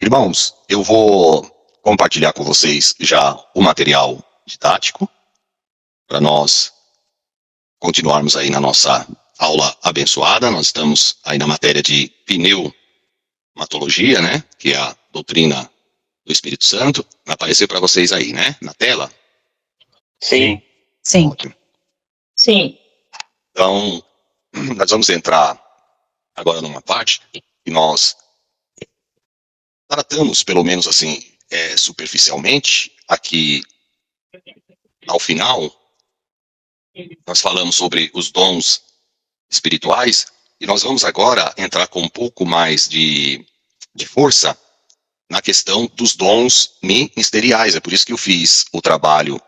Irmãos, eu vou compartilhar com vocês já o material didático para nós continuarmos aí na nossa aula abençoada. Nós estamos aí na matéria de pneumatologia, né? Que é a doutrina do Espírito Santo. Vai aparecer para vocês aí, né? Na tela? Sim. Sim. Ótimo. Sim. Então, nós vamos entrar agora numa parte que nós tratamos, pelo menos assim, superficialmente, aqui ao final, nós falamos sobre os dons espirituais, e nós vamos agora entrar com um pouco mais de força na questão dos dons ministeriais. É por isso que eu fiz o trabalho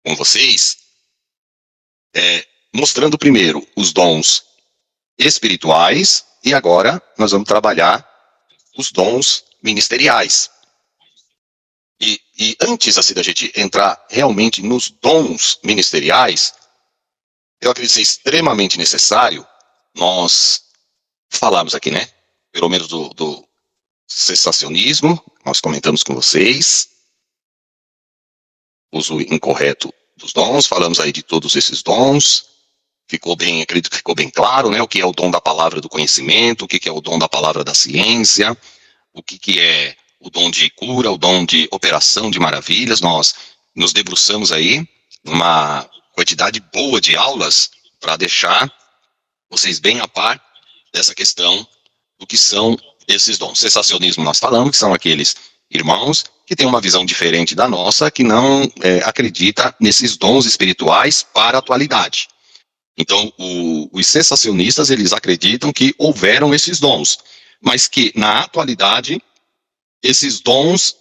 com vocês, mostrando primeiro os dons espirituais, e agora nós vamos trabalhar os dons ministeriais. E antes assim, da gente entrar realmente nos dons ministeriais, eu acredito ser extremamente necessário nós falarmos aqui, né? Pelo menos do cessacionismo, nós comentamos com vocês, uso incorreto dos dons, falamos aí de todos esses dons, acredito que ficou bem claro, né? O que é o dom da palavra do conhecimento, o que é o dom da palavra da ciência, o que é o dom de cura, o dom de operação de maravilhas. Nós nos debruçamos aí numa quantidade boa de aulas para deixar vocês bem a par dessa questão do que são esses dons. Cessacionismo nós falamos que são aqueles irmãos que têm uma visão diferente da nossa, que não acredita nesses dons espirituais para a atualidade. Então, os cessacionistas, eles acreditam que houveram esses dons, mas que na atualidade esses dons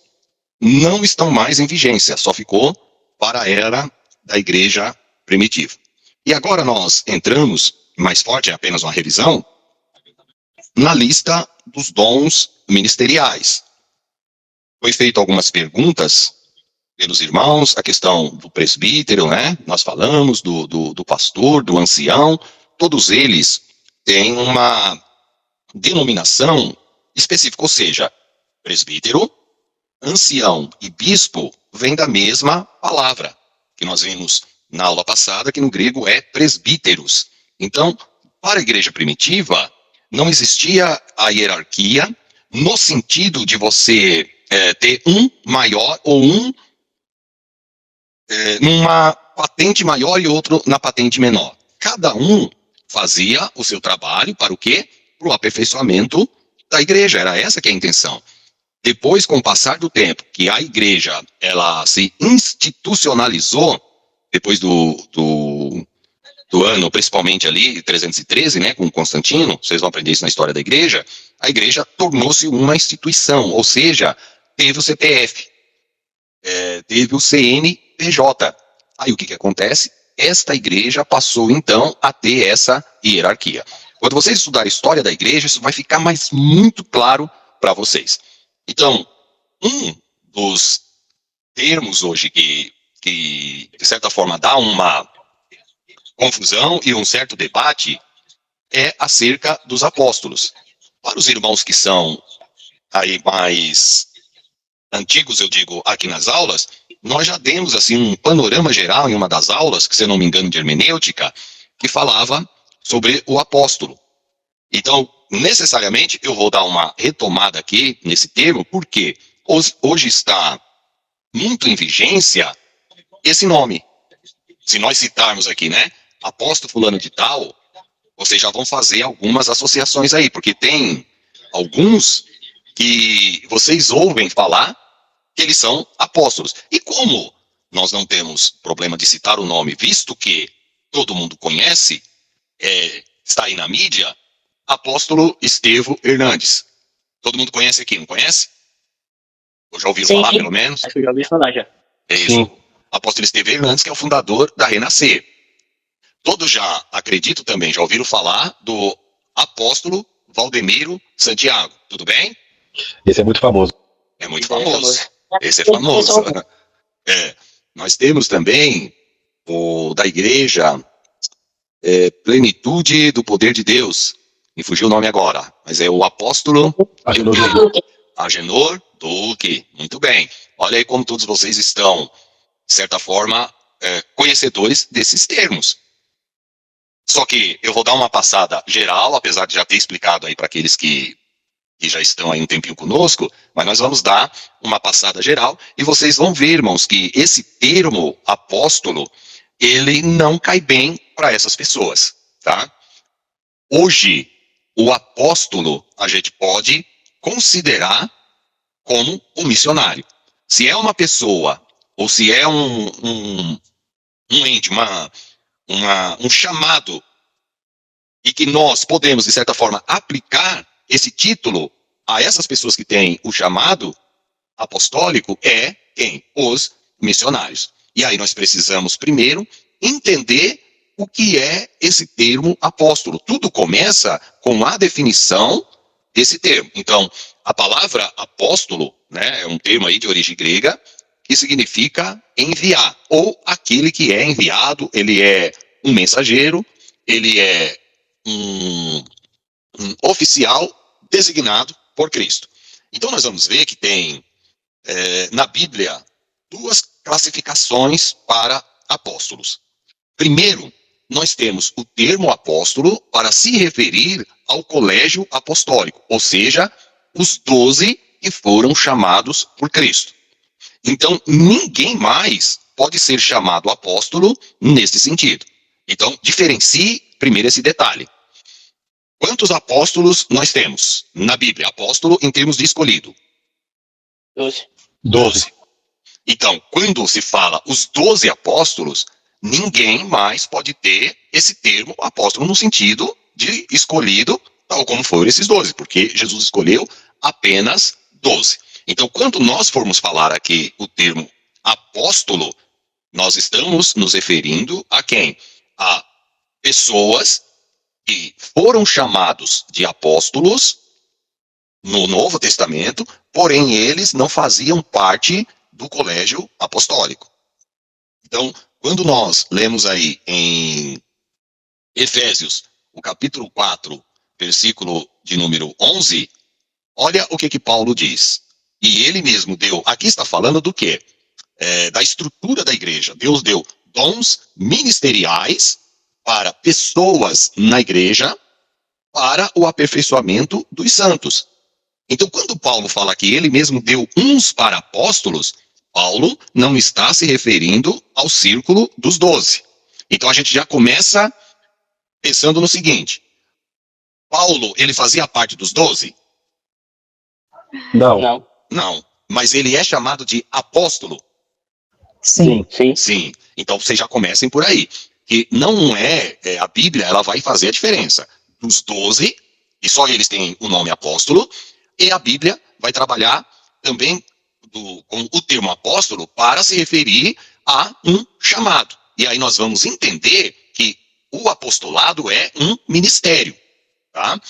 não estão mais em vigência, só ficou para a era da igreja primitiva. E agora nós entramos, mais forte, é apenas uma revisão, na lista dos dons ministeriais. Foi feito algumas perguntas pelos irmãos, a questão do presbítero, né? Nós falamos do pastor, do ancião, todos eles têm uma denominação específica, ou seja, presbítero, ancião e bispo vêm da mesma palavra, que nós vimos na aula passada, que no grego é presbíteros. Então, para a igreja primitiva, não existia a hierarquia no sentido de você ter um maior ou numa patente maior e outro na patente menor. Cada um fazia o seu trabalho para o quê? Para o aperfeiçoamento da igreja. Era essa que é a intenção. Depois, com o passar do tempo, que a igreja ela se institucionalizou, depois do ano, principalmente ali, 313, né, com Constantino, vocês vão aprender isso na história da igreja, a igreja tornou-se uma instituição, ou seja, teve o CPF, teve o CNPJ. Aí o que acontece? Esta igreja passou, então, a ter essa hierarquia. Quando vocês estudarem a história da igreja, isso vai ficar muito claro para vocês. Então, um dos termos hoje que, de certa forma, dá uma confusão e um certo debate é acerca dos apóstolos. Para os irmãos que são aí mais antigos, eu digo, aqui nas aulas, nós já demos assim um panorama geral em uma das aulas, que se eu não me engano de hermenêutica, que falava sobre o apóstolo. Então, necessariamente, eu vou dar uma retomada aqui nesse termo, porque hoje está muito em vigência esse nome. Se nós citarmos aqui, né, apóstolo fulano de tal, vocês já vão fazer algumas associações aí, porque tem alguns que vocês ouvem falar que eles são apóstolos. E como nós não temos problema de citar o nome, visto que todo mundo conhece, está aí na mídia, apóstolo Estevão Hernandes. Todo mundo conhece aqui, não conhece? Ou já ouviram falar, pelo menos? Acho que eu já ouvi falar, já. É isso. Sim. Apóstolo Estevão Hernandes, que é o fundador da Renascer. Todos já, acredito também, já ouviram falar do apóstolo Valdemiro Santiago. Tudo bem? Esse é muito famoso. É muito famoso. Esse é famoso. Nós temos também o da igreja Plenitude do Poder de Deus. Me fugiu o nome agora, mas é o apóstolo Agenor Duque. Muito bem. Olha aí como todos vocês estão, de certa forma, conhecedores desses termos. Só que eu vou dar uma passada geral, apesar de já ter explicado aí para aqueles que já estão aí um tempinho conosco, mas nós vamos dar uma passada geral e vocês vão ver, irmãos, que esse termo apóstolo, ele não cai bem para essas pessoas, tá? Hoje, o apóstolo a gente pode considerar como um missionário. Se é uma pessoa, ou se é um ente, um chamado, e que nós podemos, de certa forma, aplicar esse título a essas pessoas que têm o chamado apostólico, é quem? Os missionários. E aí nós precisamos, primeiro, entender o que é esse termo apóstolo. Tudo começa com a definição desse termo. Então, a palavra apóstolo, né, é um termo aí de origem grega, que significa enviar, ou aquele que é enviado. Ele é um mensageiro, ele é um oficial designado por Cristo. Então nós vamos ver que tem na Bíblia duas classificações para apóstolos. Primeiro, nós temos o termo apóstolo para se referir ao colégio apostólico, ou seja, os 12 que foram chamados por Cristo. Então, ninguém mais pode ser chamado apóstolo nesse sentido. Então, diferencie primeiro esse detalhe. Quantos apóstolos nós temos na Bíblia? Apóstolo em termos de escolhido. 12. Então, quando se fala os 12 apóstolos, ninguém mais pode ter esse termo apóstolo no sentido de escolhido, tal como foram esses 12, porque Jesus escolheu apenas 12. Então, quando nós formos falar aqui o termo apóstolo, nós estamos nos referindo a quem? A pessoas que foram chamados de apóstolos no Novo Testamento, porém eles não faziam parte do colégio apostólico. Então, quando nós lemos aí em Efésios, o capítulo 4, versículo de número 11, olha o que Paulo diz. E ele mesmo deu, aqui está falando do quê? Da estrutura da igreja. Deus deu dons ministeriais para pessoas na igreja, para o aperfeiçoamento dos santos. Então, quando Paulo fala que ele mesmo deu uns para apóstolos, Paulo não está se referindo ao círculo dos 12. Então, a gente já começa pensando no seguinte: Paulo, ele fazia parte dos 12? Não. Não, mas ele é chamado de apóstolo? Sim. Sim. Então, vocês já comecem por aí. Que não a Bíblia, ela vai fazer a diferença dos 12, e só eles têm o nome apóstolo, e a Bíblia vai trabalhar também com o termo apóstolo para se referir a um chamado. E aí nós vamos entender que o apostolado é um ministério, tá?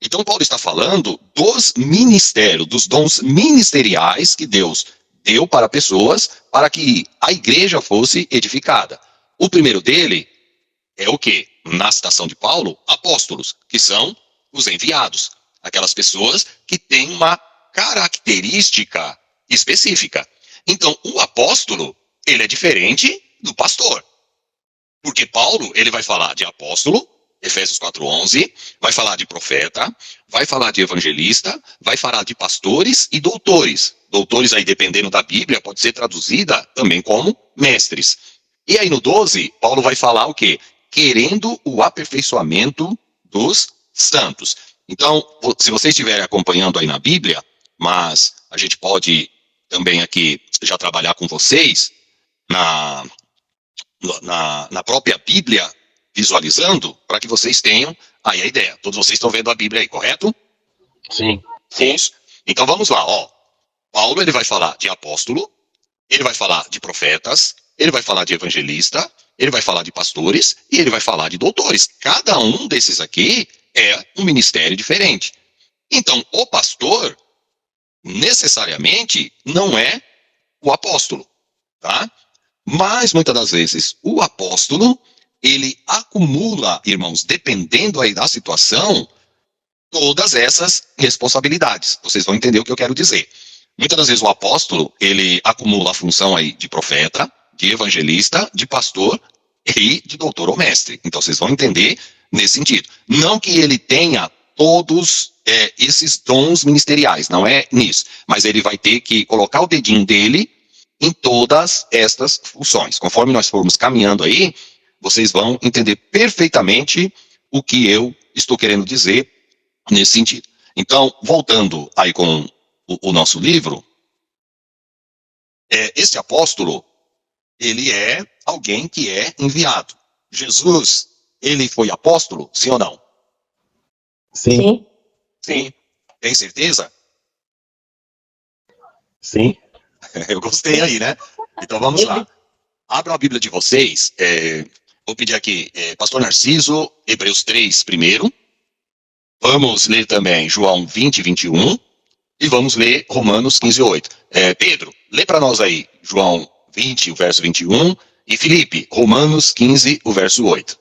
Então Paulo está falando dos ministérios, dos dons ministeriais que Deus deu para pessoas para que a igreja fosse edificada. O primeiro dele é o quê? Na citação de Paulo, apóstolos, que são os enviados. Aquelas pessoas que têm uma característica específica. Então, o apóstolo, ele é diferente do pastor. Porque Paulo, ele vai falar de apóstolo, Efésios 4:11, vai falar de profeta, vai falar de evangelista, vai falar de pastores e doutores. Doutores aí, dependendo da Bíblia, pode ser traduzida também como mestres. E aí no 12, Paulo vai falar o quê? Querendo o aperfeiçoamento dos santos. Então, se vocês estiverem acompanhando aí na Bíblia, mas a gente pode também aqui já trabalhar com vocês na própria Bíblia, visualizando, para que vocês tenham aí a ideia. Todos vocês estão vendo a Bíblia aí, correto? Sim. Isso. Então vamos lá, ó. Paulo, ele vai falar de apóstolo, ele vai falar de profetas, ele vai falar de evangelista, ele vai falar de pastores e ele vai falar de doutores. Cada um desses aqui é um ministério diferente. Então, o pastor, necessariamente, não é o apóstolo, tá? Mas, muitas das vezes, o apóstolo, ele acumula, irmãos, dependendo aí da situação, todas essas responsabilidades. Vocês vão entender o que eu quero dizer. Muitas das vezes o apóstolo, ele acumula a função aí de profeta, de evangelista, de pastor e de doutor ou mestre. Então vocês vão entender nesse sentido. Não que ele tenha todos esses dons ministeriais, não é nisso. Mas ele vai ter que colocar o dedinho dele em todas estas funções. Conforme nós formos caminhando aí, vocês vão entender perfeitamente o que eu estou querendo dizer nesse sentido. Então, voltando aí com o nosso livro, esse apóstolo, ele é alguém que é enviado. Jesus, ele foi apóstolo, sim ou não? Sim. Sim. Tem certeza? Sim. Eu gostei aí, né? Então vamos lá. Abram a Bíblia de vocês. Vou pedir aqui, Pastor Narciso, Hebreus 3 primeiro. Vamos ler também João 20, 21. E vamos ler Romanos 15, 8. Pedro, lê para nós aí João 20, o verso 21. E Felipe, Romanos 15, o verso 8.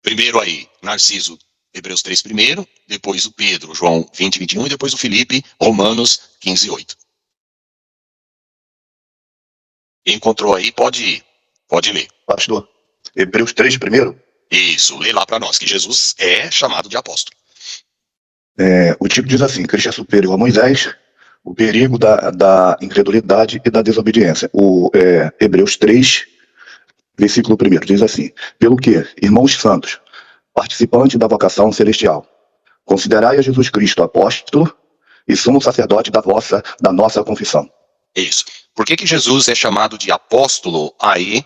Primeiro aí, Narciso, Hebreus 3 primeiro. Depois o Pedro, João 20, 21. E depois o Felipe, Romanos 15, 8. Quem encontrou aí, pode ir. Pode ler. Pastor, Hebreus 3 primeiro. Isso, lê lá para nós, que Jesus é chamado de apóstolo. O tipo diz assim: Cristo é superior a Moisés, o perigo da incredulidade e da desobediência. Hebreus 3, versículo 1 diz assim: pelo que, irmãos santos, participantes da vocação celestial, considerai a Jesus Cristo apóstolo e sumo sacerdote da nossa confissão. Isso. Por que Jesus é chamado de apóstolo aí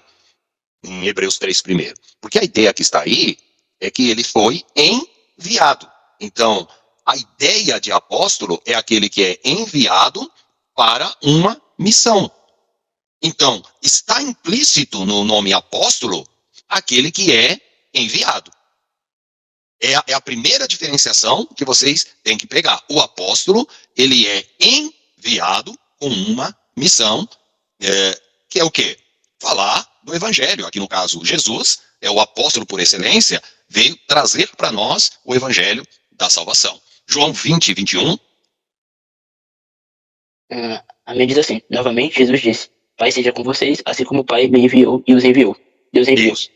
em Hebreus 3 primeiro? Porque a ideia que está aí é que ele foi enviado. Então, a ideia de apóstolo é aquele que é enviado para uma missão. Então, está implícito no nome apóstolo aquele que é enviado. É a primeira diferenciação que vocês têm que pegar. O apóstolo, ele é enviado com uma missão, que é o quê? Falar do evangelho. Aqui no caso, Jesus é o apóstolo por excelência, veio trazer para nós o evangelho da salvação. João 20, 21. A Bíblia diz assim, novamente Jesus disse, Pai seja com vocês, assim como o Pai me enviou e os enviou. Deus enviou. Isso.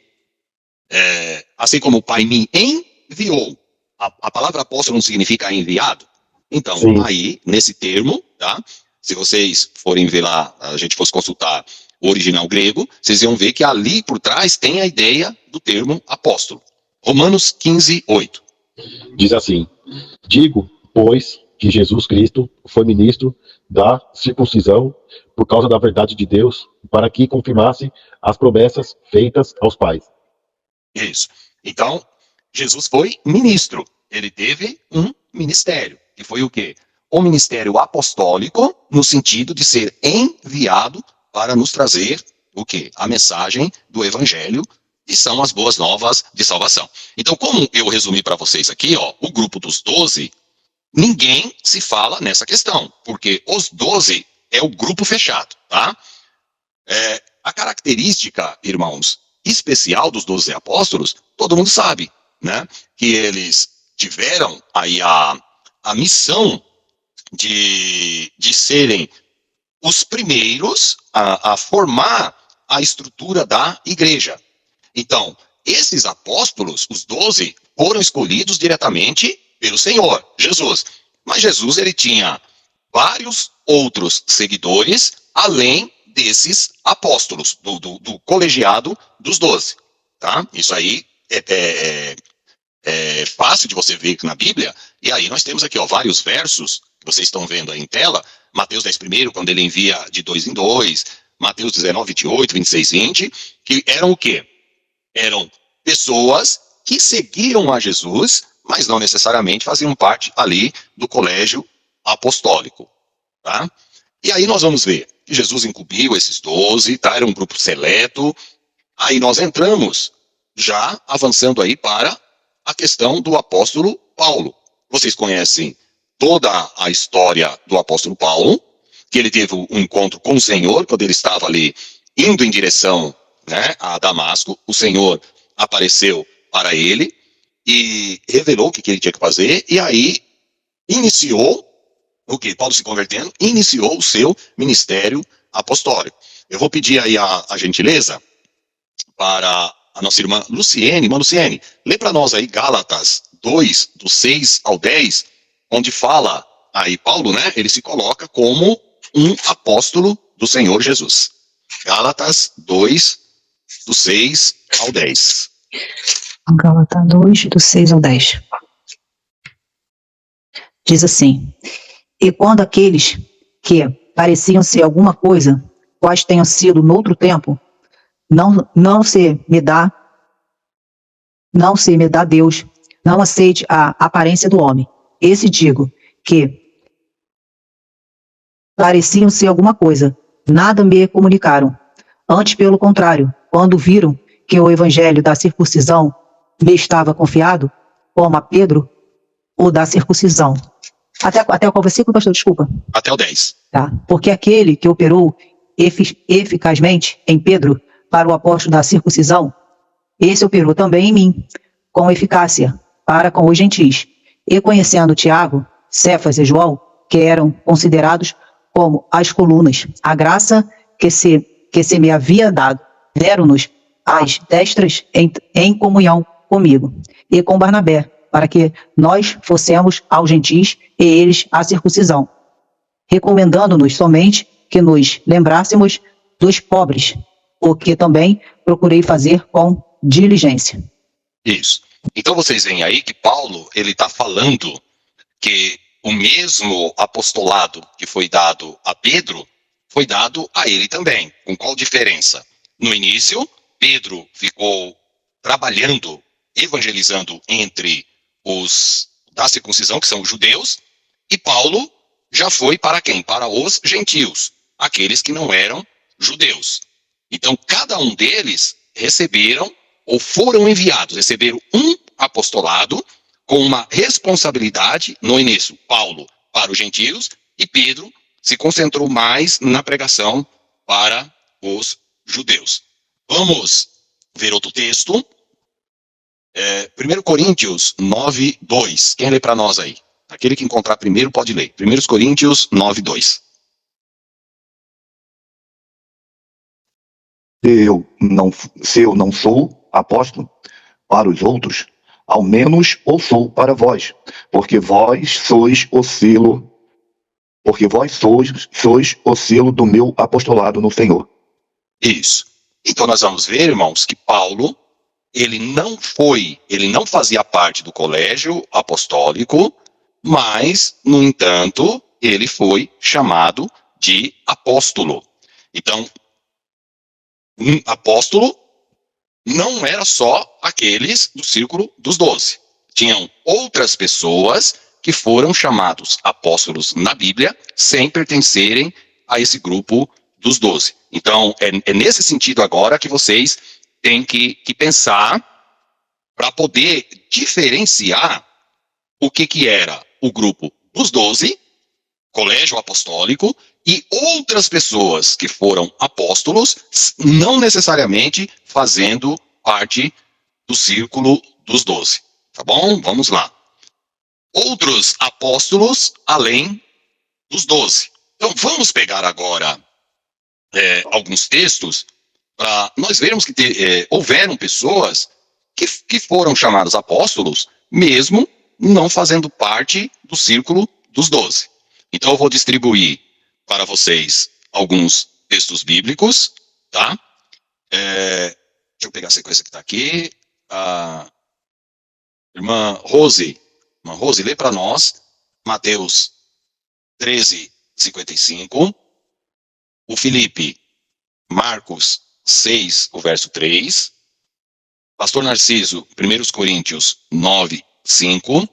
Assim como o Pai me enviou. A palavra apóstolo não significa enviado? Então, Sim. aí, nesse termo, tá? Se vocês forem ver lá, a gente fosse consultar o original grego, vocês iam ver que ali por trás tem a ideia do termo apóstolo. Romanos 15, 8. Diz assim: digo, pois, que Jesus Cristo foi ministro da circuncisão por causa da verdade de Deus, para que confirmasse as promessas feitas aos pais. Isso. Então, Jesus foi ministro. Ele teve um ministério. Que foi o quê? O ministério apostólico, no sentido de ser enviado para nos trazer o quê? A mensagem do evangelho, e são as boas novas de salvação. Então, como eu resumi para vocês aqui, o grupo dos 12, ninguém se fala nessa questão, porque os 12 é o grupo fechado, tá? A característica, irmãos, especial dos 12 apóstolos, todo mundo sabe, né? Que eles tiveram aí a missão de serem os primeiros a formar a estrutura da igreja. Então, esses apóstolos, os 12, foram escolhidos diretamente pelo Senhor, Jesus. Mas Jesus, ele tinha vários outros seguidores, além desses apóstolos, do colegiado dos 12. Tá? Isso aí é fácil de você ver na Bíblia. E aí nós temos aqui vários versos, que vocês estão vendo aí em tela. Mateus 10 primeiro, quando ele envia de 2 em 2. Mateus 19, 28, 26, 20. Que eram o quê? Eram pessoas que seguiam a Jesus, mas não necessariamente faziam parte ali do colégio apostólico. Tá? E aí nós vamos ver que Jesus incumbiu esses 12, tá? Era um grupo seleto. Aí nós entramos, já avançando aí para a questão do apóstolo Paulo. Vocês conhecem toda a história do apóstolo Paulo, que ele teve um encontro com o Senhor, quando ele estava ali indo em direção, né, a Damasco. O Senhor apareceu para ele e revelou o que ele tinha que fazer, e aí iniciou, o que? Paulo se convertendo, iniciou o seu ministério apostólico. Eu vou pedir aí a gentileza para a nossa irmã Luciene. Irmã Luciene, lê para nós aí Gálatas 2, do 6 ao 10, onde fala aí Paulo, né? Ele se coloca como um apóstolo do Senhor Jesus. Gálatas 2, do 6 ao 10. Gálatas 2, do 6 ao 10. Diz assim: e quando aqueles que pareciam ser alguma coisa, quais tenham sido noutro tempo, não se me dá Deus, não aceite a aparência do homem. Esse digo, que pareciam ser alguma coisa, nada me comunicaram. Antes, pelo contrário, quando viram que o evangelho da circuncisão me estava confiado, como a Pedro, o da circuncisão. Até qual versículo, pastor? Desculpa. Até o 10. Tá. Porque aquele que operou eficazmente em Pedro para o apóstolo da circuncisão, esse operou também em mim, com eficácia, para com os gentis. E conhecendo Tiago, Cefas e João, que eram considerados como as colunas, a graça que se me havia dado, deram-nos as destras em comunhão comigo e com Barnabé, para que nós fossemos aos gentis e eles à circuncisão, recomendando-nos somente que nos lembrássemos dos pobres, o que também procurei fazer com diligência. Isso. Então vocês veem aí que Paulo, ele está falando que o mesmo apostolado que foi dado a Pedro, foi dado a ele também. Com qual diferença? No início, Pedro ficou trabalhando, evangelizando entre os da circuncisão, que são os judeus, e Paulo já foi para quem? Para os gentios, aqueles que não eram judeus. Então, cada um deles receberam ou foram enviados, receberam um apostolado com uma responsabilidade no início. Paulo para os gentios e Pedro se concentrou mais na pregação para os judeus. Vamos ver outro texto. 1 Coríntios 9, 2. Quem lê para nós aí? Aquele que encontrar primeiro pode ler. 1 Coríntios 9, 2. Se eu não sou apóstolo para os outros, ao menos o sou para vós, porque vós sois o selo do meu apostolado no Senhor. Isso. Então nós vamos ver, irmãos, que Paulo, ele não fazia parte do colégio apostólico, mas, no entanto, ele foi chamado de apóstolo. Então, um apóstolo não era só aqueles do círculo dos 12. Tinham outras pessoas que foram chamados apóstolos na Bíblia sem pertencerem a esse grupo dos 12. Então, é nesse sentido agora que vocês têm que pensar para poder diferenciar o que era o grupo dos 12, colégio apostólico, e outras pessoas que foram apóstolos, não necessariamente fazendo parte do círculo dos 12. Tá bom? Vamos lá. Outros apóstolos além dos 12. Então vamos pegar agora alguns textos para nós vermos que houveram pessoas que foram chamados apóstolos, mesmo não fazendo parte do círculo dos 12. Então eu vou distribuir para vocês alguns textos bíblicos, tá? Deixa eu pegar a sequência que está aqui. Irmã Rose, lê para nós Mateus 13, 55. O Felipe, Marcos 6, o verso 3. Pastor Narciso, 1 Coríntios 9, 5.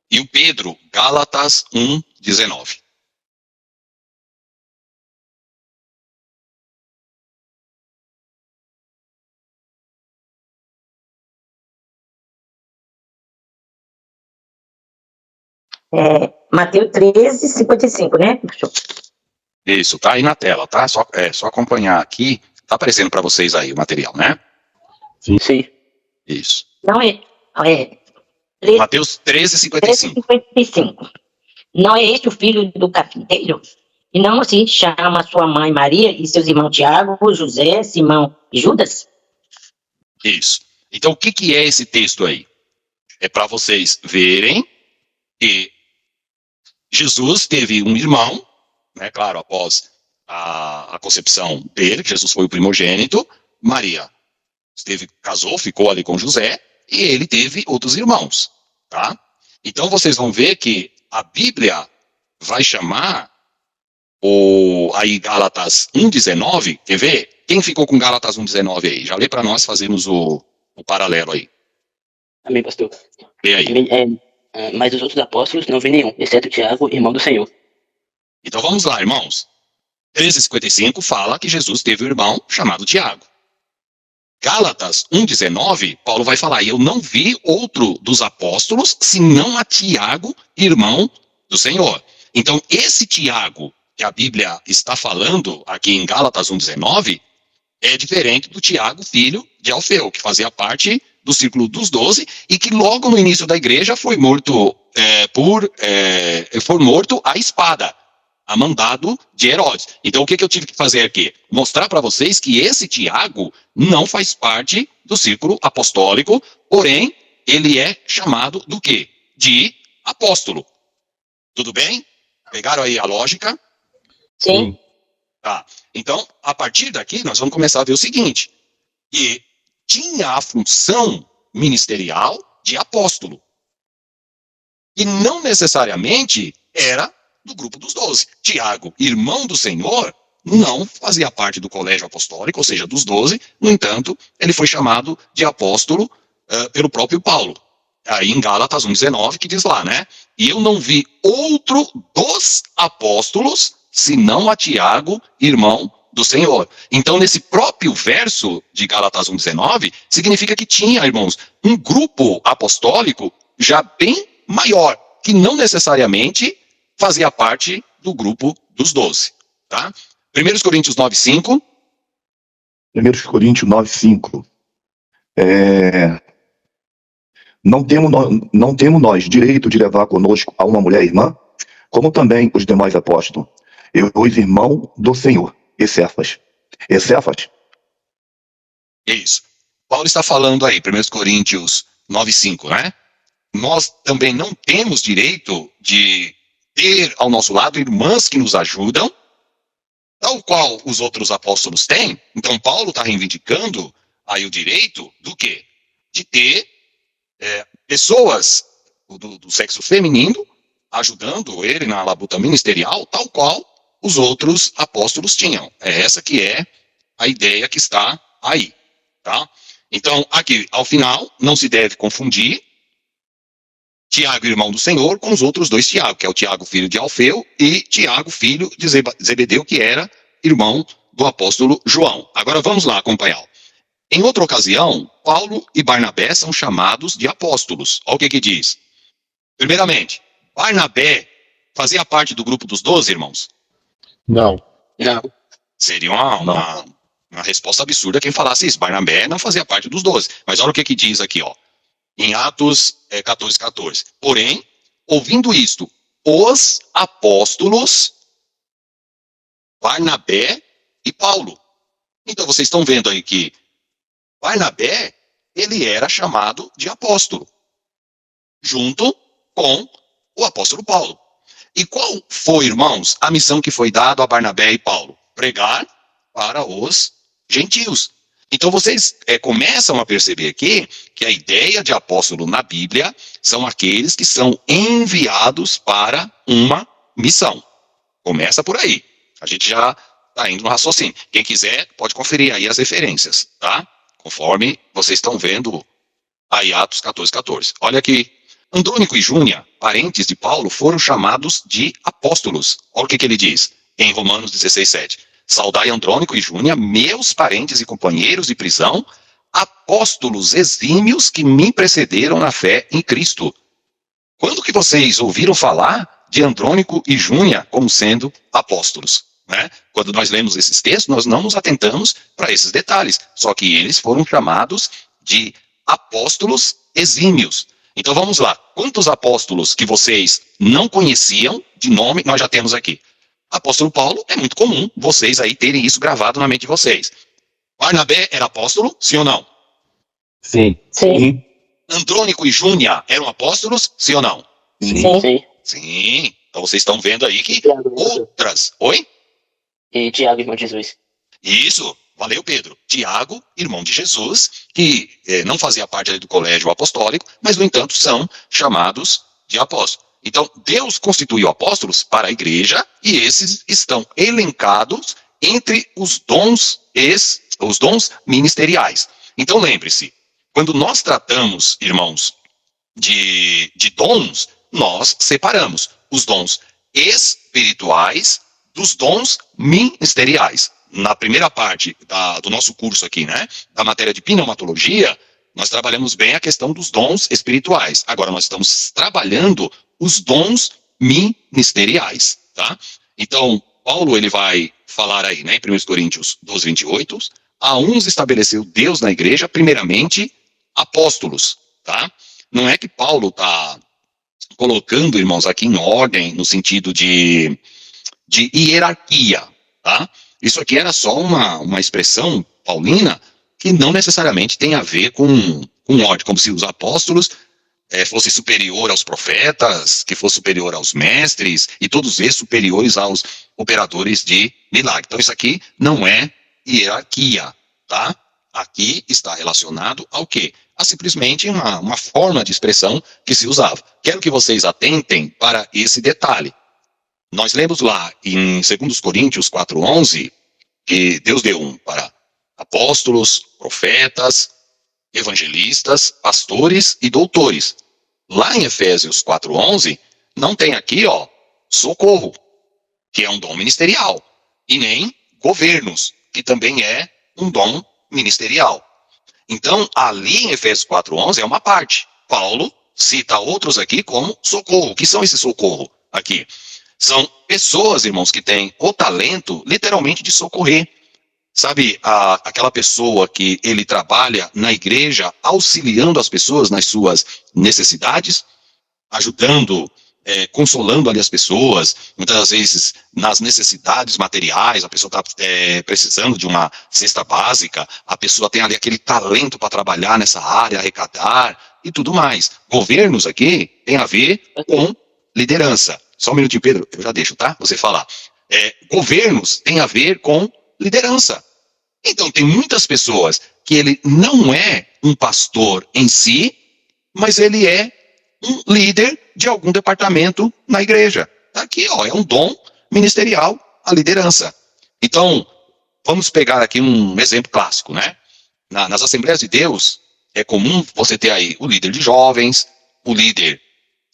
E o Pedro, Gálatas 1, 19. Mateus 13, 55, né? Isso, tá aí na tela, tá? Só acompanhar aqui. Tá aparecendo para vocês aí o material, né? Sim. Isso. Não é. Mateus 13:55. 13:55. Não é este o filho do carpinteiro? E não se chama sua mãe Maria e seus irmãos Tiago, José, Simão e Judas? Isso. Então, o que é esse texto aí? É para vocês verem que Jesus teve um irmão, né, claro, após a concepção dele, que Jesus foi o primogênito. Maria casou, ficou ali com José, e ele teve outros irmãos, tá? Então, vocês vão ver que a Bíblia vai chamar aí Gálatas 1:19, quer ver? Quem ficou com Gálatas 1:19 aí? Já lê para nós fazermos o paralelo aí. Amém, pastor. Lê aí. Mas os outros apóstolos não vi nenhum, exceto Tiago, irmão do Senhor. Então vamos lá, irmãos. 13:55 fala que Jesus teve um irmão chamado Tiago. Gálatas 1:19, Paulo vai falar, eu não vi outro dos apóstolos, senão a Tiago, irmão do Senhor. Então, esse Tiago que a Bíblia está falando aqui em Gálatas 1:19, é diferente do Tiago, filho de Alfeu, que fazia parte do círculo dos 12, e que logo no início da igreja foi morto à espada, a mandado de Herodes. Então, o que eu tive que fazer aqui? Mostrar para vocês que esse Tiago não faz parte do círculo apostólico, porém, ele é chamado do quê? De apóstolo. Tudo bem? Pegaram aí a lógica? Sim. Tá. Então, a partir daqui, nós vamos começar a ver o seguinte, que tinha a função ministerial de apóstolo, e não necessariamente era do grupo dos 12. Tiago, irmão do Senhor, não fazia parte do colégio apostólico, ou seja, dos 12, no entanto, ele foi chamado de apóstolo pelo próprio Paulo. Aí em Gálatas 1:19, que diz lá, né? E eu não vi outro dos apóstolos, senão a Tiago, irmão do Senhor. Então, nesse próprio verso de Gálatas 1:19, significa que tinha, irmãos, um grupo apostólico já bem maior, que não necessariamente fazia parte do grupo dos 12, tá? 1 Coríntios 9:5. 1 Coríntios 9:5. Não temos nós direito de levar conosco a uma mulher irmã, como também os demais apóstolos, e os irmãos do Senhor, e Cefas. Isso. Paulo está falando aí, 1 Coríntios 9:5, né? Nós também não temos direito de ter ao nosso lado irmãs que nos ajudam, tal qual os outros apóstolos têm. Então, Paulo está reivindicando aí o direito do quê? De ter pessoas do sexo feminino ajudando ele na labuta ministerial, tal qual os outros apóstolos tinham. É essa que é a ideia que está aí, tá? Então, aqui, ao final, não se deve confundir Tiago, irmão do Senhor, com os outros dois Tiago, que é o Tiago, filho de Alfeu, e Tiago, filho de Zebedeu, que era irmão do apóstolo João. Agora vamos lá acompanhar. Em outra ocasião, Paulo e Barnabé são chamados de apóstolos. Olha o que diz. Primeiramente, Barnabé fazia parte do grupo dos 12, irmãos? Não. Não. Seria uma resposta absurda quem falasse isso. Barnabé não fazia parte dos 12. Mas olha o que diz aqui, ó. Em Atos 14:14. Porém, ouvindo isto, os apóstolos Barnabé e Paulo. Então vocês estão vendo aí que Barnabé, ele era chamado de apóstolo, junto com o apóstolo Paulo. E qual foi, irmãos, a missão que foi dada a Barnabé e Paulo? Pregar para os gentios. Então vocês começam a perceber aqui que a ideia de apóstolo na Bíblia são aqueles que são enviados para uma missão. Começa por aí. A gente já está indo no raciocínio. Quem quiser pode conferir aí as referências, tá? Conforme vocês estão vendo aí Atos 14:14. Olha aqui. Andrônico e Júnia, parentes de Paulo, foram chamados de apóstolos. Olha o que ele diz em Romanos 16:7. Saudai Andrônico e Júnia, meus parentes e companheiros de prisão, apóstolos exímios que me precederam na fé em Cristo. Quando que vocês ouviram falar de Andrônico e Júnia como sendo apóstolos? Né? Quando nós lemos esses textos, nós não nos atentamos para esses detalhes, só que eles foram chamados de apóstolos exímios. Então vamos lá. Quantos apóstolos que vocês não conheciam de nome, nós já temos aqui? Apóstolo Paulo, é muito comum vocês aí terem isso gravado na mente de vocês. Barnabé era apóstolo, sim ou não? Sim. Sim. Andrônico e Júnia eram apóstolos, sim ou não? Sim. Sim. Sim. Então vocês estão vendo aí que Tiago, outras... Oi? E Tiago, irmão de Jesus. Isso, valeu, Pedro. Tiago, irmão de Jesus, que não fazia parte ali do colégio apostólico, mas, no entanto, são chamados de apóstolos. Então, Deus constituiu apóstolos para a igreja e esses estão elencados entre os dons ministeriais. Então, lembre-se, quando nós tratamos, irmãos, de dons, nós separamos os dons espirituais dos dons ministeriais. Na primeira parte do nosso curso aqui, né, da matéria de pneumatologia, nós trabalhamos bem a questão dos dons espirituais. Agora nós estamos trabalhando os dons ministeriais, tá? Então, Paulo, ele vai falar aí, né, em 1 Coríntios 12, 28, a uns estabeleceu Deus na igreja, primeiramente, apóstolos, tá? Não é que Paulo está colocando, irmãos, aqui em ordem, no sentido de hierarquia, tá? Isso aqui era só uma expressão paulina que não necessariamente tem a ver com ordem, como se os apóstolos fossem superior aos profetas, que fosse superior aos mestres, e todos esses superiores aos operadores de milagre. Então isso aqui não é hierarquia, tá? Aqui está relacionado ao quê? A simplesmente uma forma de expressão que se usava. Quero que vocês atentem para esse detalhe. Nós lemos lá em 2 Coríntios 4:11 que Deus deu para apóstolos, profetas, evangelistas, pastores e doutores. Lá em Efésios 4:11 não tem aqui, socorro, que é um dom ministerial, e nem governos, que também é um dom ministerial. Então, ali em Efésios 4:11 é uma parte. Paulo cita outros aqui como socorro. O que são esse socorro aqui? São pessoas, irmãos, que têm o talento, literalmente, de socorrer. Sabe, aquela pessoa que ele trabalha na igreja, auxiliando as pessoas nas suas necessidades, ajudando, consolando ali as pessoas, muitas vezes nas necessidades materiais, a pessoa está precisando de uma cesta básica, a pessoa tem ali aquele talento para trabalhar nessa área, arrecadar e tudo mais. Governos aqui tem a ver com liderança. Só um minutinho, Pedro, eu já deixo, tá? Você falar. Governos tem a ver com liderança. Então, tem muitas pessoas que ele não é um pastor em si, mas ele é um líder de algum departamento na igreja. Tá aqui, é um dom ministerial, a liderança. Então, vamos pegar aqui um exemplo clássico, né? Nas Assembleias de Deus, é comum você ter aí o líder de jovens, o líder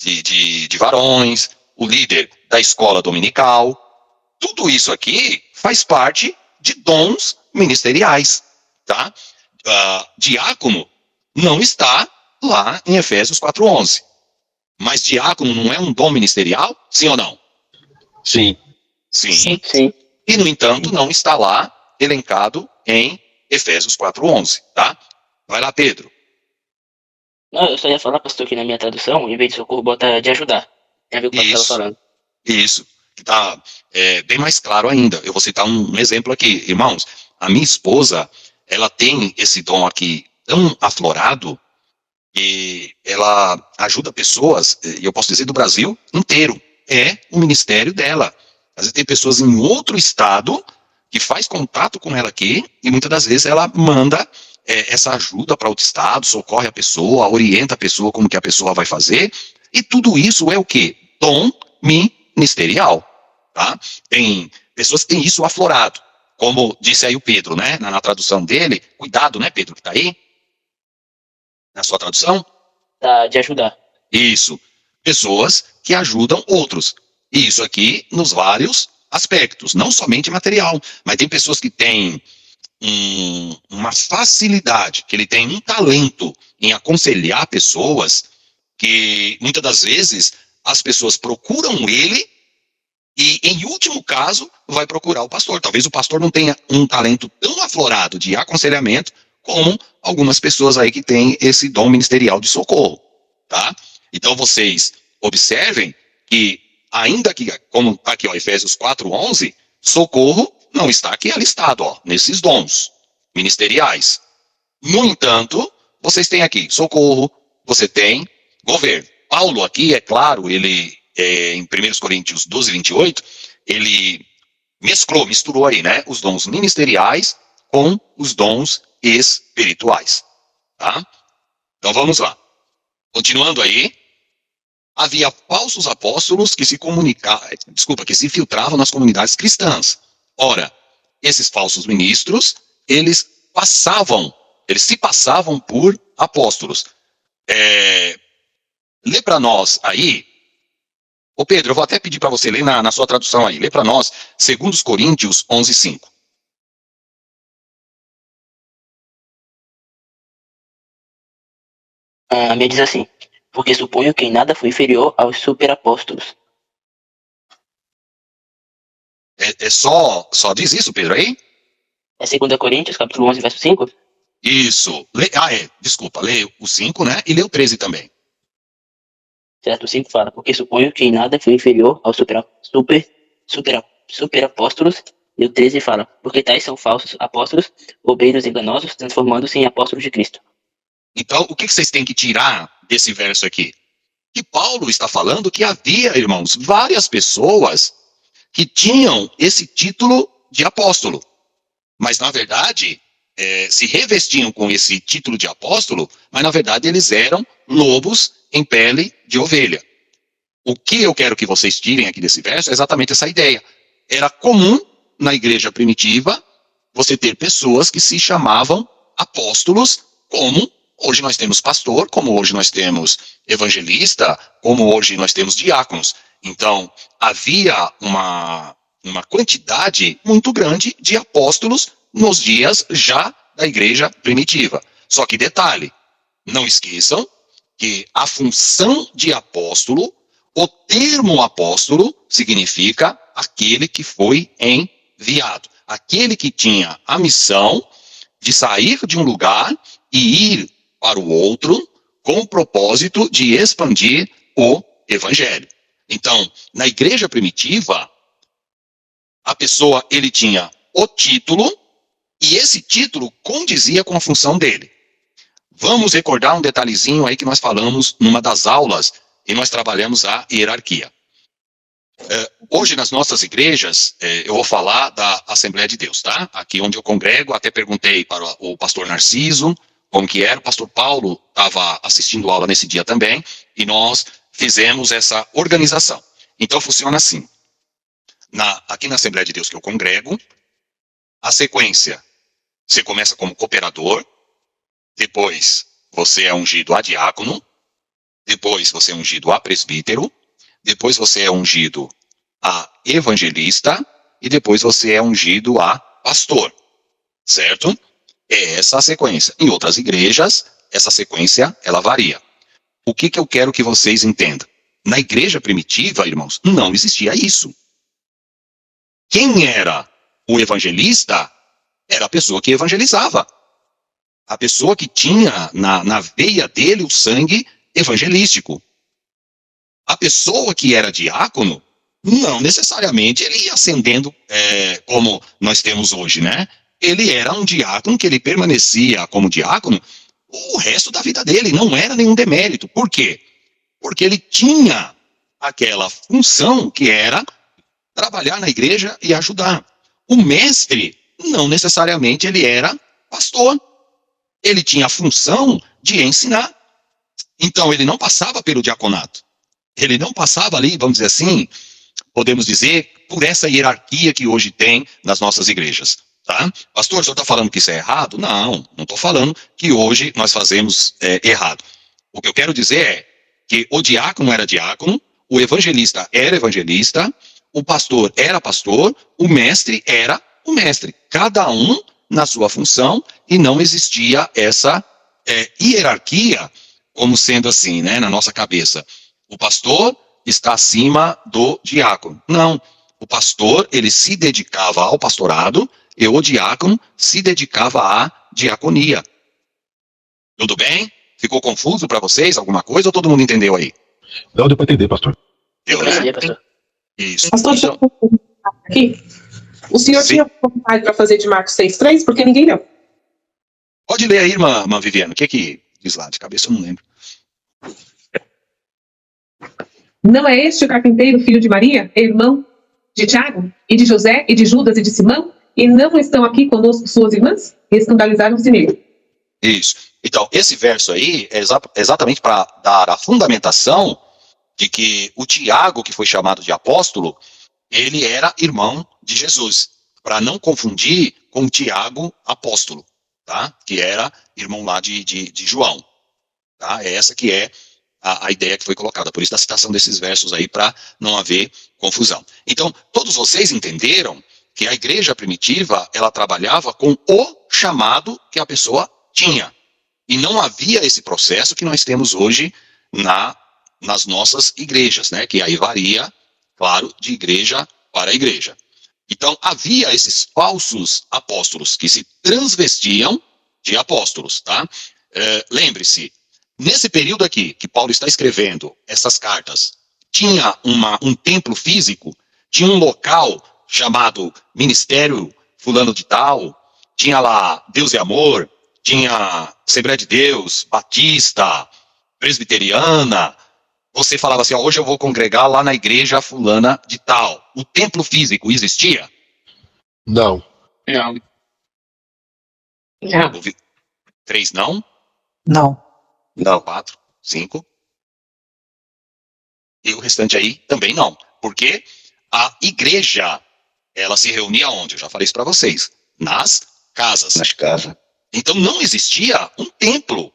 de varões, o líder da escola dominical. Tudo isso aqui faz parte de dons ministeriais, tá? Diácono não está lá em Efésios 4:11. Mas diácono não é um dom ministerial? Sim ou não? Sim. Sim. Sim. E, no entanto, não está lá elencado em Efésios 4:11, tá? Vai lá, Pedro. Não, eu só ia falar, pastor, que na minha tradução, em vez de socorro, bota de ajudar. Tem a ver com o que eu estava falando. Isso, que está bem mais claro ainda. Eu vou citar um exemplo aqui. Irmãos, a minha esposa, ela tem esse dom aqui tão aflorado e ela ajuda pessoas, e eu posso dizer do Brasil inteiro. É o ministério dela. Às vezes tem pessoas em outro estado que faz contato com ela aqui e muitas das vezes ela manda essa ajuda para outro estado, socorre a pessoa, orienta a pessoa como que a pessoa vai fazer. E tudo isso é o quê? Dom ministerial, tá? Tem pessoas que têm isso aflorado, como disse aí o Pedro, né? Na tradução dele, cuidado, né, Pedro, que tá aí? Na sua tradução? Tá, de ajudar. Isso. Pessoas que ajudam outros. E isso aqui nos vários aspectos, não somente material, mas tem pessoas que têm uma facilidade, que ele tem um talento em aconselhar pessoas, que muitas das vezes as pessoas procuram ele e, em último caso, vai procurar o pastor. Talvez o pastor não tenha um talento tão aflorado de aconselhamento como algumas pessoas aí que têm esse dom ministerial de socorro. tá? Então vocês observem que, ainda que, como está aqui, ó, Efésios 4:11, socorro não está aqui alistado, ó, nesses dons ministeriais. No entanto, vocês têm aqui socorro, você tem governo. Paulo aqui, é claro, ele, em 1 Coríntios 12:28, ele misturou aí, né, os dons ministeriais com os dons espirituais, tá? Então vamos lá. Continuando aí, havia falsos apóstolos que se filtravam nas comunidades cristãs. Ora, esses falsos ministros, eles se passavam por apóstolos. Lê para nós aí, ô Pedro, eu vou até pedir para você ler na sua tradução aí, lê para nós 2 Coríntios 11:5. A minha diz assim: porque suponho que em nada fui inferior aos superapóstolos. Só diz isso, Pedro, aí? É 2 Coríntios, capítulo 11, verso 5? Isso. Desculpa, lê o 5, né? E lê o 13 também. Certo, o 5 fala: porque suponho que em nada fui inferior aos superapóstolos. E o 13 fala: porque tais são falsos apóstolos, obreiros enganosos, transformando-se em apóstolos de Cristo. Então, o que vocês têm que tirar desse verso aqui? Que Paulo está falando que havia, irmãos, várias pessoas que tinham esse título de apóstolo. Mas, na verdade, se revestiam com esse título de apóstolo, mas, na verdade, eles eram lobos em pele de ovelha. O que eu quero que vocês tirem aqui desse verso é exatamente essa ideia. Era comum, na igreja primitiva, você ter pessoas que se chamavam apóstolos, como hoje nós temos pastor, como hoje nós temos evangelista, como hoje nós temos diáconos. Então, havia uma quantidade muito grande de apóstolos nos dias já da igreja primitiva. Só que detalhe, não esqueçam que a função de apóstolo, o termo apóstolo, significa aquele que foi enviado. Aquele que tinha a missão de sair de um lugar e ir para o outro com o propósito de expandir o evangelho. Então, na igreja primitiva, a pessoa, ele tinha o título, e esse título condizia com a função dele. Vamos recordar um detalhezinho aí que nós falamos numa das aulas, e nós trabalhamos a hierarquia. Hoje, nas nossas igrejas, eu vou falar da Assembleia de Deus, tá? Aqui onde eu congrego, até perguntei para o pastor Narciso como que era, o pastor Paulo estava assistindo aula nesse dia também, e nós fizemos essa organização. Então, funciona assim. Aqui na Assembleia de Deus que eu congrego, a sequência, você começa como cooperador, depois você é ungido a diácono, depois você é ungido a presbítero, depois você é ungido a evangelista, e depois você é ungido a pastor, certo? É essa a sequência. Em outras igrejas, essa sequência, ela varia. O que eu quero que vocês entendam? Na igreja primitiva, irmãos, não existia isso. Quem era o evangelista era a pessoa que evangelizava. A pessoa que tinha na veia dele o sangue evangelístico. A pessoa que era diácono, não necessariamente ele ia ascendendo como nós temos hoje, né? Ele era um diácono que ele permanecia como diácono o resto da vida dele, não era nenhum demérito. Por quê? Porque ele tinha aquela função que era trabalhar na igreja e ajudar. O mestre, não necessariamente ele era pastor. Ele tinha a função de ensinar. Então, ele não passava pelo diaconato. Ele não passava ali, vamos dizer assim, podemos dizer, por essa hierarquia que hoje tem nas nossas igrejas. Tá? Pastor, o senhor está falando que isso é errado? Não estou falando que hoje nós fazemos errado. O que eu quero dizer é que o diácono era diácono, o evangelista era evangelista, o pastor era pastor, o mestre era o mestre. Cada um na sua função, e não existia essa hierarquia como sendo assim, né, na nossa cabeça. O pastor está acima do diácono. Não. O pastor, ele se dedicava ao pastorado, e o diácono se dedicava à diaconia. Tudo bem? Ficou confuso para vocês alguma coisa ou todo mundo entendeu aí? Não deu para entender, pastor. Deu, Eu né? percebi, pastor. Isso. Pastor, Então, aqui. O senhor Sim. tinha vontade para fazer de Marcos 6,3? Porque ninguém leu. pode ler aí, irmã Viviane. O que diz lá? De cabeça eu não lembro. Não é este o carpinteiro, filho de Maria, irmão de Tiago, e de José, e de Judas, e de Simão? E não estão aqui conosco suas irmãs? E escandalizaram-se nele. Isso. Então, esse verso aí é exatamente para dar a fundamentação de que o Tiago, que foi chamado de apóstolo, ele era irmão de Jesus, para não confundir com o Tiago apóstolo, tá? Que era irmão lá de João. Tá? É essa que é a ideia que foi colocada, por isso da citação desses versos aí, para não haver confusão. Então, todos vocês entenderam que a igreja primitiva, ela trabalhava com o chamado que a pessoa tinha. E não havia esse processo que nós temos hoje nas nossas igrejas, né? Que aí varia, claro, de igreja para igreja. Então, havia esses falsos apóstolos que se transvestiam de apóstolos, tá? Lembre-se, nesse período aqui, que Paulo está escrevendo essas cartas, tinha um templo físico, tinha um local chamado Ministério Fulano de Tal, tinha lá Deus e Amor, tinha Assembleia de Deus, Batista, Presbiteriana. Você falava assim, ó, hoje eu vou congregar lá na igreja fulana de tal. O templo físico existia? Não. Não. Não. 3 não? Não. Não. 4, 5. E o restante aí também não. Porque a igreja, ela se reunia onde? Eu já falei isso para vocês. Nas casas. Nas casas. Então não existia um templo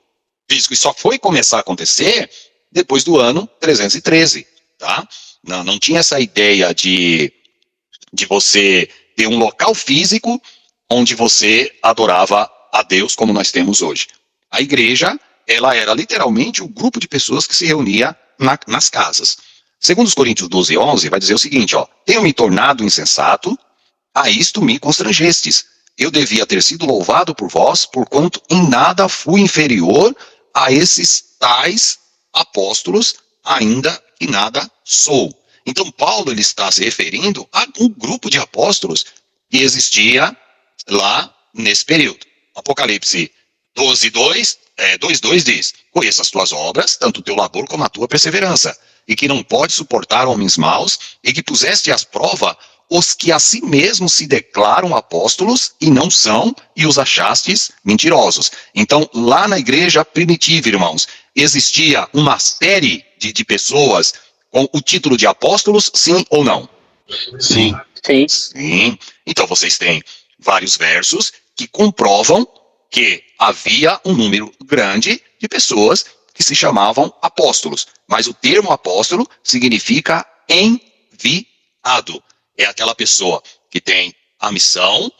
físico. E só foi começar a acontecer depois do ano 313, tá? Não tinha essa ideia de você ter um local físico onde você adorava a Deus como nós temos hoje. A igreja, ela era literalmente o grupo de pessoas que se reunia nas casas. Segundo os Coríntios 12:11, vai dizer o seguinte, ó: tenho me tornado insensato, a isto me constrangestes. Eu devia ter sido louvado por vós, porquanto em nada fui inferior a esses tais apóstolos, ainda que nada sou. Então Paulo, ele está se referindo a um grupo de apóstolos que existia lá nesse período. Apocalipse 2:2 diz: conheço as tuas obras, tanto o teu labor como a tua perseverança, e que não pode suportar homens maus, e que puseste às prova os que a si mesmos se declaram apóstolos e não são, e os achastes mentirosos. Então, lá na igreja primitiva, irmãos, existia uma série de pessoas com o título de apóstolos, sim ou não? Sim. Sim. Sim. Então, vocês têm vários versos que comprovam que havia um número grande de pessoas que se chamavam apóstolos. Mas o termo apóstolo significa enviado. É aquela pessoa que tem a missão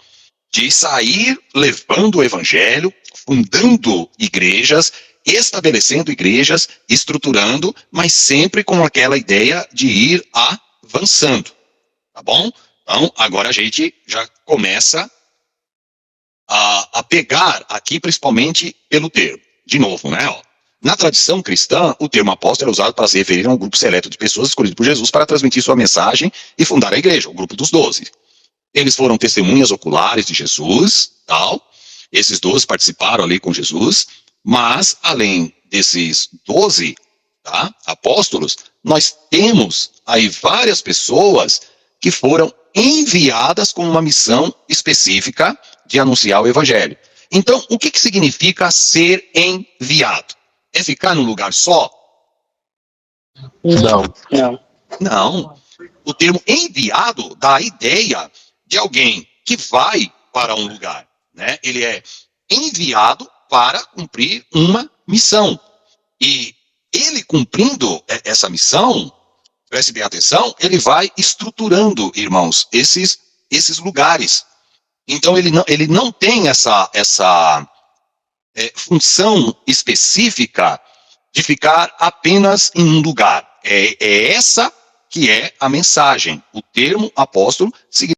de sair levando o evangelho, fundando igrejas, estabelecendo igrejas, estruturando, mas sempre com aquela ideia de ir avançando. Tá bom? Então, agora a gente já começa a pegar aqui, principalmente pelo termo. De novo, né? Ó. Na tradição cristã, o termo apóstolo é usado para se referir a um grupo seleto de pessoas escolhidas por Jesus para transmitir sua mensagem e fundar a igreja, o grupo dos 12. Eles foram testemunhas oculares de Jesus, tal. Esses 12 participaram ali com Jesus, mas além desses 12, tá, apóstolos, nós temos aí várias pessoas que foram enviadas com uma missão específica de anunciar o evangelho. Então, o que significa ser enviado? É ficar num lugar só? Não. Não. Não. O termo enviado dá a ideia de alguém que vai para um lugar, né? Ele é enviado para cumprir uma missão. E ele cumprindo essa missão, preste bem atenção, ele vai estruturando, irmãos, esses lugares. Então ele não tem essa função específica de ficar apenas em um lugar. É essa que é a mensagem. O termo apóstolo significa